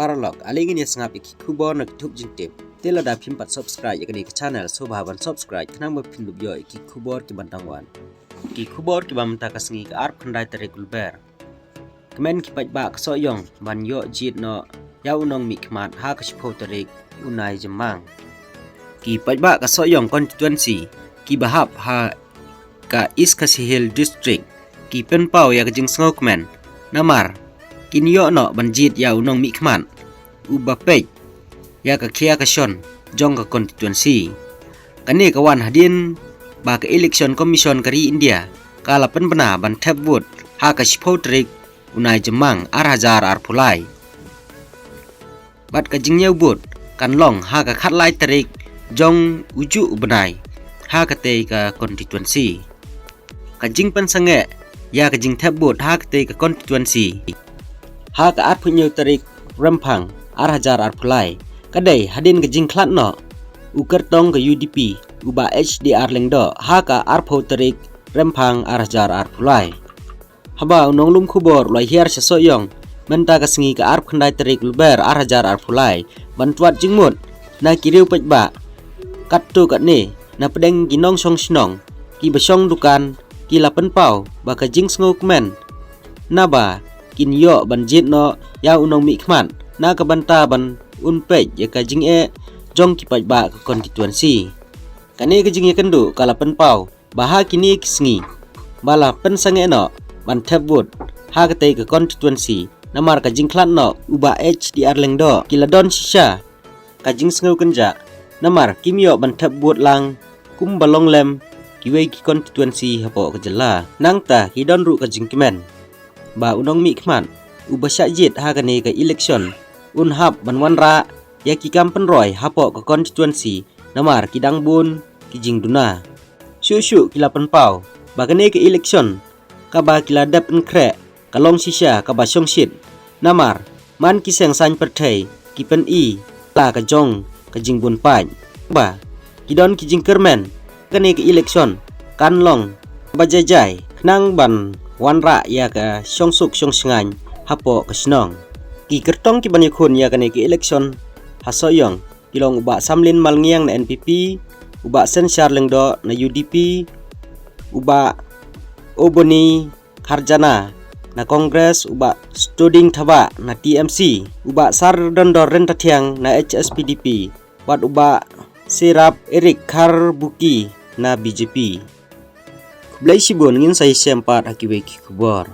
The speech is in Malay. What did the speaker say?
Paralog alingin ya sengap iki kubor na YouTube jingtip. Tela da pimpat subscribe ya ke channel so bahaban subscribe kenang mo pindub yo iki kubor ki bantangwan. Ki kubor ki bamta kasengi ke arp khandai tere gulber. Kemen ki pajba so yong ban yo jit no ya unong mi kmat ha ka shpo tere unai jemang. Ki pajba ka so yong constituency ki bahap ha ka East Khasi Hills district ki penpau ya ke jing sngokmen namar kinyo no banjit ya unong mi kman ubapej ya ka kia ka shon jong ka constituency kani kawan hadin ba ka election commission kari India kala penpena ban tap vote ha ka shpotrik unai jemang ar pulai bat ka jingnya vote kan long ha ka khatlai tarik jong uju benai ha ka te ka constituency ka jing pen sange ya ka jing tap vote ha ka te ka constituency ha ka at punyo tarik rempang ar pulai kadai hadin ke jing klat no uker tong ke UDP uba HDR lengdo ha ka arpo tarik rempang ar pulai haba unong lum kubor loi hiar sasoyong menta ka sengi ka arp khandai tarik luber ar pulai bantuat jingmut na kiriu pajba kattu kat ne na pedeng ginong song snong ki besong dukan ki lapen pau ba ka jing sngo kmen naba kin yo banjit no ya unong mi khman na ka banta ban unpej ya ka jing jong ki pajba ka constituency kane ka jing ya kendu kala pen pau baha kini kisngi bala pen sange no ban tap vote ha ka te ka constituency namar ka jing klan no uba HDR lengdo kila don shisha ka jing sngo kenja namar kimyo ban tap vote lang kum balong lem kiwe ki constituency hapo ka jela nangta ki don ru ka jing kimen ba unong mi khman uba syajit ha kane ka election unhap banwanra ya ki kampen roy hapo ka constituency namar kidang bun kijing duna syusyu kila penpau ba kane ka election ka ba kila dap enkre kalong sisha ka ba shongshit namar man kiseng san perthai ki pen I la ka jong ka jing bun pai ba kidon kijing kermen kane ka election kanlong bajajai nang ban wanra ya ka shongsuk shongsengan hapo ka snong ki kertong ki banyakun ya kane ki election hasoyong kilong uba samlin malngiang na NPP uba sensyar lengdo na UDP uba oboni kharjana na Kongres uba studing thaba na TMC uba sar dondor rentathiang na HSPDP wat uba sirap Erik Kharbuki na BJP kublai sibon ngin sai sempat akiwe ki kubor